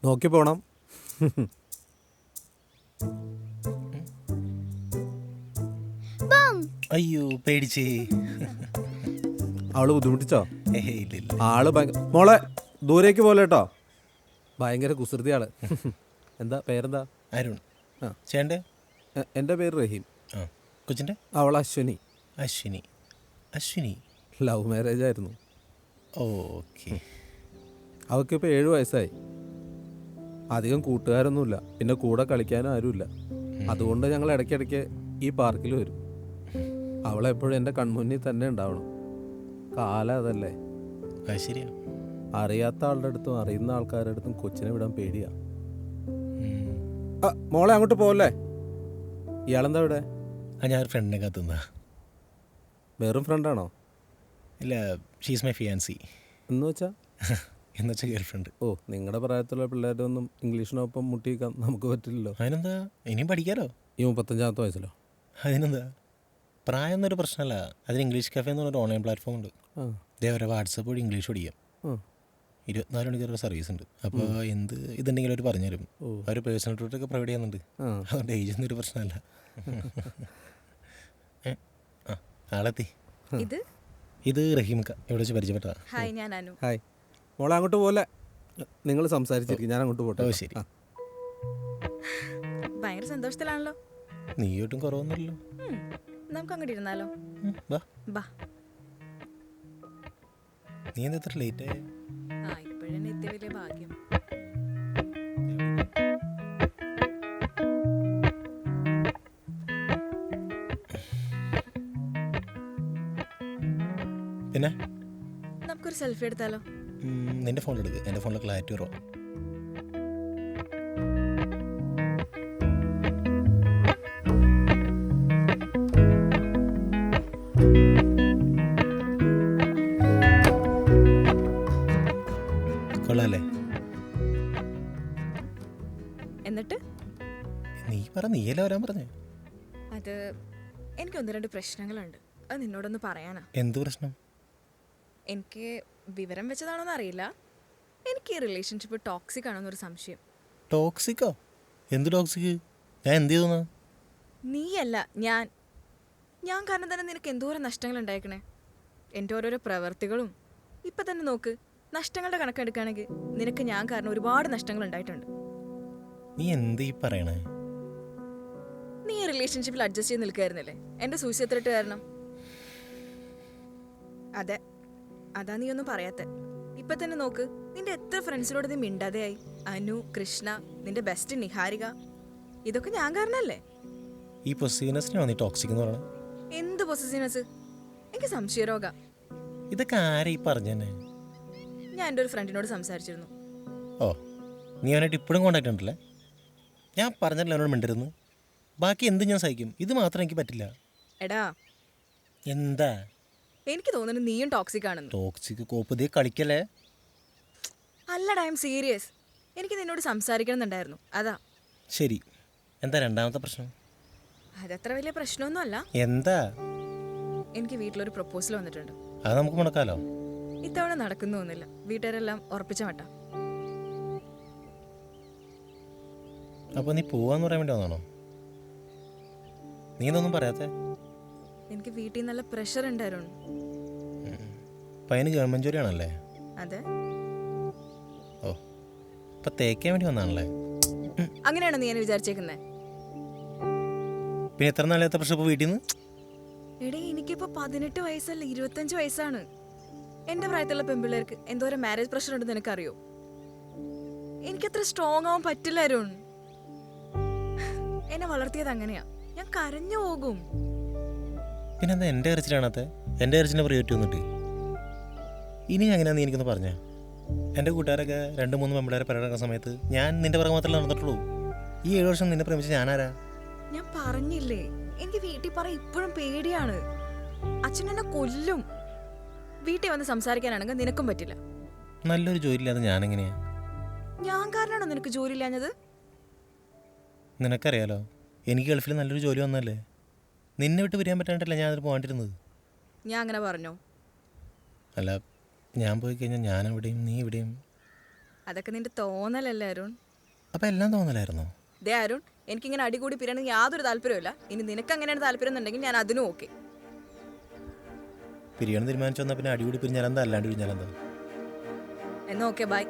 നോക്കി പോണം. അയ്യോ പേടിച്ചേ. അവള് ബുദ്ധിമുട്ടിച്ചോ? ഇല്ല. ആള് മോളെ ദൂരേക്ക് പോലെ കേട്ടോ. ഭയങ്കര കുസൃതി ആള്. എന്താ പേരെന്താ? അരുൺ. ആ. ചേട്ടൻ്റെ? എൻ്റെ പേര് റഹീം. ആ. കൊച്ചിൻ്റെ? അവൾ അശ്വിനി. അശ്വിനി. ലവ് മാരേജ് ആയിരുന്നു. ഓക്കെ. അവൾക്കിപ്പോൾ 7 വയസ്സായി. അധികം കൂട്ടുകാരൊന്നുമില്ല, പിന്നെ കൂടെ കളിക്കാനും ആരുമില്ല. അതുകൊണ്ട് ഞങ്ങൾ ഇടയ്ക്കിടയ്ക്ക് ഈ പാർക്കിൽ വരും. അവളെപ്പോഴും എൻ്റെ കൺമുന്നിൽ തന്നെ ഉണ്ടാവണം. കാലം അതല്ലേ. അത് ശരിയാ. അറിയാത്ത ആളുടെ അടുത്തും അറിയുന്ന ആൾക്കാരുടെ അടുത്തും കൊച്ചിനെ വിടാൻ പേടിയാ. മോളെ അങ്ങോട്ട് പോവല്ലേ. ഇയാളെന്താ ഇവിടെ? ഞാൻ ഫ്രണ്ടിനെ കാത്തുന്ന. വെറും ഫ്രണ്ടാണോ? ഇല്ല, ഷീസ് മൈ ഫിയാൻസി. എന്ന് വെച്ചാ? എന്ന് വെച്ചാൽ ഗേൾ ഫ്രണ്ട്. ഓ, നിങ്ങളുടെ പ്രായത്തിലുള്ള പിള്ളേരുടെ ഒന്നും ഇംഗ്ലീഷിനൊപ്പം മുട്ടിക്കാൻ നമുക്ക് പറ്റില്ലല്ലോ. അതിനെന്താ, ഇനിയും പഠിക്കാലോ. ഈ 35-ാമത്തെ വയസ്സിലോ? അതിനെന്താ, പ്രായം എന്നൊരു പ്രശ്നമല്ല. അതിന് ഇംഗ്ലീഷ് കഫേ എന്ന് പറഞ്ഞൊരു ഓൺലൈൻ പ്ലാറ്റ്ഫോം ഉണ്ട്. ഇതേവരെ വാട്സപ്പ് വഴി ഇംഗ്ലീഷ് പഠിക്കാം. 24 മണിക്കൂർ സർവീസ് ഉണ്ട്. അപ്പോൾ എന്ത് ഇതുണ്ടെങ്കിലും അവർ പറഞ്ഞുതരും. അവർ പേഴ്സണൽ ട്യൂട്ടൊക്കെ പ്രൊവൈഡ് ചെയ്യുന്നുണ്ട്. അതുകൊണ്ട് ഏജൊന്നും ഒരു പ്രശ്നമല്ല. ആളെത്തി. ഇത് റഹീംക്ക ഇവിടെ വെച്ച് പരിചയപ്പെട്ടതാ. ഹായ്. മോളെ അങ്ങോട്ട് പോലെ. നിങ്ങൾ സംസാരിച്ചിരിക്കും, ഞാൻ അങ്ങോട്ട് പോട്ടെ. ഓ ശരി. ഭയങ്കര സന്തോഷത്തിലാണല്ലോ. നീ ഒട്ടും കുറവൊന്നുമില്ലല്ലോ. നമുക്ക് അങ്ങോട്ട് ഇരുന്നാലോ? ബാ. നീ എന്താ ഇത്ര ലേറ്റ് ആയ? ഇപ്പോഴെന്നെ എത്തിയ വലിയ ഭാഗ്യം. പിന്നെ നമുക്കൊരു സെൽഫി എടുത്താലോ? നിന്റെ ഫോണിലെടുക്ക്. എൻ്റെ ഫോണിൽ ക്ലാരിറ്റി കുറവാ. കൊള്ളാല്ലേ? എന്നിട്ട് നീ പറ, നീയല്ലേ വരാൻ പറഞ്ഞേ. അത് എനിക്ക് 1-2 പ്രശ്നങ്ങളുണ്ട്. അത് നിന്നോടൊന്ന് പറയാനാ. എന്ത് പ്രശ്നം? എനിക്ക് വിവരം വെച്ചതാണോന്ന് അറിയില്ല, എനിക്ക് ഈ റിലേഷൻഷിപ്പ് ടോക്സിക് ആണോന്നൊരു സംശയം. ടോക്സിക്കോ? എന്ത് ടോക്സിക്? ഞാൻ എന്ത് ചെയ്തു? നീയല്ല, ഞാൻ കാരണം തന്നെ നിനക്ക് എന്തോരം നഷ്ടങ്ങൾ ഉണ്ടായിക്കണേ. എൻ്റെ ഓരോരോ പ്രവർത്തികളും. ഇപ്പം തന്നെ നോക്ക്, നഷ്ടങ്ങളുടെ കണക്കെടുക്കുകയാണെങ്കിൽ നിനക്ക് ഞാൻ കാരണം ഒരുപാട് നഷ്ടങ്ങൾ ഉണ്ടായിട്ടുണ്ട്. നീ എന്ത് ഈ പറയണേ? നീ ഈ റിലേഷൻഷിപ്പിൽ അഡ്ജസ്റ്റ് ചെയ്ത് നിൽക്കായിരുന്നില്ലേ എൻ്റെ സൂയിസൈഡ് ത്രെട്ട് കാരണം? അതെ, അതാ നീ ഒന്നും പറയാത്ത. ഇപ്പൊ തന്നെ നോക്ക്, നിന്റെ എത്ര ഫ്രണ്ട്സിനോട് നീ മിണ്ടാതെയായി. അനു, കൃഷ്ണ, നിന്റെ ബെസ്റ്റ് നിഹാരിക, ഇതൊക്കെ ഞാൻ കാരണല്ലേ? ഈ പൊസീവ്നെസ്സിനാണോ നീ ടോക്സിക് എന്ന് പറയണേ? എന്ത് പൊസസീവ്നെസ്? എനിക്ക് സംശയരോഗ. ഇതൊക്കെ ആരാ ഈ പറഞ്ഞേ? ഞാൻ എൻ്റെ ഒരു ഫ്രണ്ടിനോട് സംസാരിച്ചിരുന്നു. ഓ, നീ അവനായിട്ട് ഇപ്പോഴും കോണ്ടാക്ട് ഉണ്ടല്ലേ? ഞാൻ പറഞ്ഞല്ലോ അവനോട് മിണ്ടരുന്നു. ബാക്കി എന്ത് ഞാൻ സഹിക്കും, ഇത് മാത്രം എനിക്ക് പറ്റില്ല. എടാ, എന്താ? എനിക്ക് തോന്നുന്നു നീയും ടോക്സിക് ആണെന്ന്. ടോക്സിക് കോപ്പതേ കളിക്കല്ലേ? അല്ലടാ, ഐ എം സീരിയസ്. എനിക്ക് നിന്നോട് സംസാരിക്കണമെന്നുണ്ടായിരുന്നു, അതാ. ശരി, എന്താ രണ്ടാമത്തെ പ്രശ്നം? അതത്ര വലിയ പ്രശ്നമൊന്നും അല്ല. എന്താ? എനിക്ക് വീട്ടിലൊരു പ്രപ്പോസൽ വന്നിട്ടുണ്ട്. അത് നമുക്ക് മുടക്കാലോ? ഇത്തവണ നടക്കുന്നൊന്നുമില്ല, വീട്ടുകാരെല്ലാം ഉറപ്പിച്ച മട്ട. അപ്പോൾ നീ പോവാന്ന് പറയാൻ വേണ്ടി വന്നാണോ? നീ ഇതൊന്നും പറയാത്തെ? എനിക്ക് വീട്ടിൽ നല്ല പ്രഷർ ഉണ്ടായിരുന്നു. പയ്യന് ഗവൺമെന്റ് ജോലിയാണല്ലേ? അതെ. ഓ, ഇപ്പൊ തേക്കാൻ വേണ്ടി വന്നാണല്ലേ? അങ്ങനെയാണോ നീ എന്നെ വിചാരിച്ചേക്കുന്നേ? പിന്നെ എത്ര നാളത്തെ പ്രശ്നം ഇപ്പോൾ വീട്ടിൽ നിന്ന്? എടേ, എനിക്കിപ്പോ 18 വയസ്സല്ല, 25 വയസ്സാണ്. എന്റെ പ്രായത്തിലുള്ള പെൺപിള്ളേർക്ക് എന്തോരം മാരേജ് പ്രഷർ ഉണ്ടെന്ന് നിനക്കറിയോ? എനിക്കത്ര സ്ട്രോങ് ആവാൻ പറ്റില്ല അരുൺ. എന്നെ വളർത്തിയത് അങ്ങനെയാ, ഞാൻ കരഞ്ഞു പോകും. പിന്നെന്താ എൻ്റെ കരച്ചിലാണത്തെ? എൻ്റെ കരച്ചിലിൻ്റെ പ്രയോറിറ്റി വന്നിട്ട് ഇനി അങ്ങനെയാന്ന് നീ എനിക്കൊന്ന് പറഞ്ഞാൽ. എൻ്റെ കൂട്ടുകാരൊക്കെ 2-3 പെമ്പിള്ളേരെ പരിപാടിക്കുന്ന സമയത്ത് ഞാൻ നിന്റെ പുറകെ മാത്രമല്ല നടന്നിട്ടുള്ളൂ. ഈ 7 വർഷം നിന്നെ പ്രേമിച്ച് ഞാനാരാ? ഞാൻ പറഞ്ഞില്ലേ, എനിക്ക് വീട്ടിൽ പറ ഇപ്പോഴും പേടിയാണ്. അച്ഛൻ എന്നെ കൊല്ലും. വീട്ടിൽ വന്ന് സംസാരിക്കാനാണെങ്കിൽ നിനക്കും പറ്റില്ല. നല്ലൊരു ജോലി ഇല്ലാതെ ഞാനെങ്ങനെയാ? ഞാൻ കാരണമാണോ നിനക്ക് ജോലി ഇല്ലാഞ്ഞത്? നിനക്കറിയാലോ, എനിക്ക് ഗൾഫിൽ നല്ലൊരു ജോലി വന്നല്ലേ. നിന്നെ വിട്ട് പിരിയാൻ പറ്റാണ്ടല്ലേ ഞാൻ അതിൽ പോകാണ്ടിരുന്നത്. ഞാൻ അങ്ങനെ പറഞ്ഞോ? അല്ല, ഞാൻ പോയി കഴിഞ്ഞാൽ ഞാൻ എവിടെയും നീ എവിടെയും. അതൊക്കെ നിന്റെ തോന്നലല്ലേ അരുൺ. അപ്പം എല്ലാം തോന്നലായിരുന്നോ? ദേ അരുൺ, എനിക്കിങ്ങനെ അടികൂടി പിരിയണമെങ്കിൽ യാതൊരു താല്പര്യമില്ല. ഇനി നിനക്ക് അങ്ങനെയാണ് താല്പര്യം എന്നുണ്ടെങ്കിൽ ഞാൻ അതിനും ഓക്കെ. പിരിയണം തീരുമാനിച്ചു വന്നാൽ പിന്നെ അടികൂടി പിരിഞ്ഞാലെന്താ, അല്ലാണ്ട് പിരിഞ്ഞാലെന്താ? എന്നാ ഓക്കെ, ബൈ.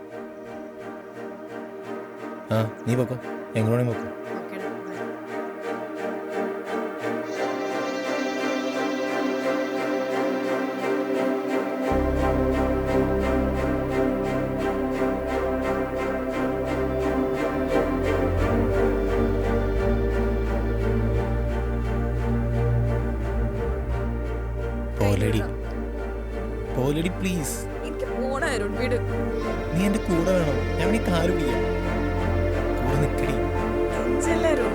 ആ നീ പൊക്കോ, എങ്ങോട്ടും പൊക്കോ. ഓക്കേടാ, ബൈ. പോലെടി പോലെടി പ്ലീസ്. എനിക്ക് പോണ അരുൺ, വിട്. നീ എൻ്റെ കൂടെ വേണം. ഞാൻ ഈ കാല് പിടിക്കാം. കൂടെ നിൽക്കടി. ചെല്ല അരുൺ.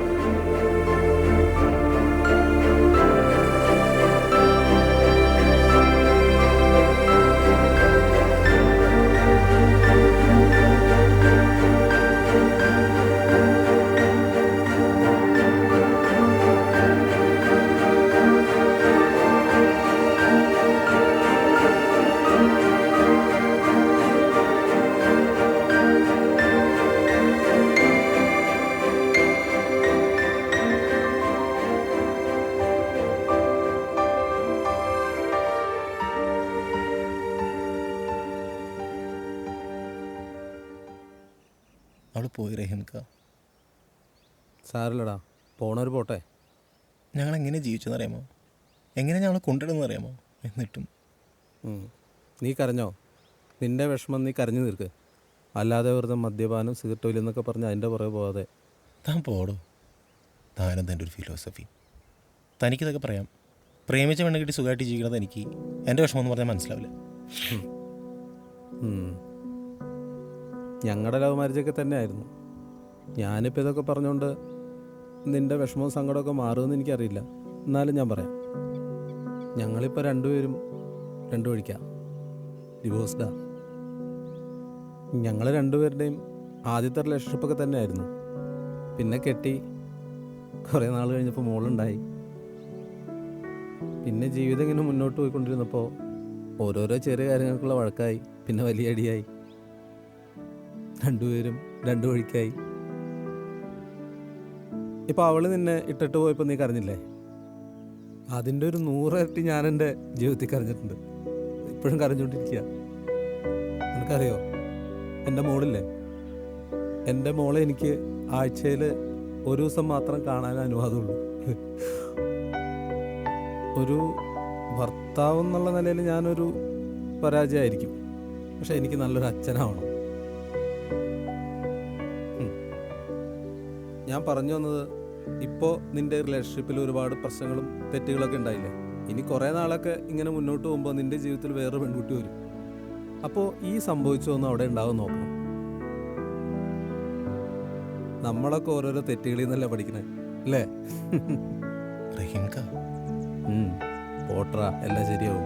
അവൾ പോയി റഹീംക്ക. സാരല്ലടാ, പോണവർ പോട്ടെ. ഞങ്ങൾ എങ്ങനെ ജീവിച്ചെന്നറിയാമോ? എങ്ങനെ ഞങ്ങൾ കൊണ്ടിടുന്നറിയാമോ? എന്നിട്ടും നീ കരഞ്ഞോ? നിൻ്റെ വിഷമം നീ കരഞ്ഞു തീർക്ക്. അല്ലാതെ വെറുതെ മദ്യപാനം സിഗരറ്റ് വലി എന്നൊക്കെ പറഞ്ഞ് അതിൻ്റെ പുറകെ പോകാതെ. താൻ പോടോ. താനെന്താ എൻ്റെ ഒരു ഫിലോസഫി? തനിക്കിതൊക്കെ പറയാം. പ്രേമിച്ച പെണ്ണ് കിട്ടി സുഖമായിട്ട് ജീവിക്കണത് എനിക്ക് എൻ്റെ വിഷമം എന്ന് പറഞ്ഞാൽ മനസ്സിലാവില്ല. ഞങ്ങളുടെ ലവ് മാരേജൊക്കെ തന്നെ ആയിരുന്നു. ഞാനിപ്പോൾ ഇതൊക്കെ പറഞ്ഞുകൊണ്ട് നിൻ്റെ വിഷമവും സങ്കടമൊക്കെ മാറുമെന്ന് എനിക്കറിയില്ല. എന്നാലും ഞാൻ പറയാം, ഞങ്ങളിപ്പോൾ രണ്ടുപേരും രണ്ടു വഴിക്കാം, ഡിവോഴ്സ്ഡാ. ഞങ്ങൾ രണ്ടുപേരുടെയും ആദ്യത്തെ റിലേഷൻഷിപ്പൊക്കെ തന്നെ ആയിരുന്നു. പിന്നെ കെട്ടി കുറേ നാൾ കഴിഞ്ഞപ്പോൾ മോളുണ്ടായി. പിന്നെ ജീവിതം ഇങ്ങനെ മുന്നോട്ട് പോയിക്കൊണ്ടിരുന്നപ്പോൾ ഓരോരോ ചെറിയ കാര്യങ്ങൾക്കുള്ള വഴക്കായി, പിന്നെ വലിയ അടിയായി. രണ്ടുപേരും രണ്ടു വഴിക്കായി. ഇപ്പോൾ അവൾ നിന്നെ ഇട്ടിട്ട് പോയപ്പോൾ നീ കരഞ്ഞില്ലേ? അതിൻ്റെ ഒരു 100 ഇരട്ടി ഞാൻ എൻ്റെ ജീവിതത്തിൽ കരഞ്ഞിട്ടുണ്ട്. ഇപ്പോഴും കരഞ്ഞുകൊണ്ടിരിക്കുക. നിനക്കറിയോ, എൻ്റെ മോളില്ലേ, എൻ്റെ മോളെ എനിക്ക് ആഴ്ചയിൽ ഒരു ദിവസം മാത്രം കാണാൻ അനുവാദമുള്ളൂ. ഒരു ഭർത്താവ് എന്നുള്ള നിലയിൽ ഞാനൊരു പരാജയമായിരിക്കും. പക്ഷെ എനിക്ക് നല്ലൊരു അച്ഛനാവണം. ഞാൻ പറഞ്ഞു വന്നത്, ഇപ്പോൾ നിൻ്റെ റിലേഷൻഷിപ്പിൽ ഒരുപാട് പ്രശ്നങ്ങളും തെറ്റുകളൊക്കെ ഉണ്ടായില്ലേ? ഇനി കുറേ നാളൊക്കെ ഇങ്ങനെ മുന്നോട്ട് പോകുമ്പോൾ നിൻ്റെ ജീവിതത്തിൽ വേറൊരു പെൺകുട്ടി വരും. അപ്പോൾ ഈ സംഭവിച്ചൊന്നും അവിടെ ഉണ്ടാവും നോക്കണം. നമ്മളൊക്കെ ഓരോരോ തെറ്റുകളിൽ നിന്നല്ലേ പഠിക്കണേ, അല്ലേ? റഹീംക്ക പോട്രാ, എല്ലാം ശരിയാവും.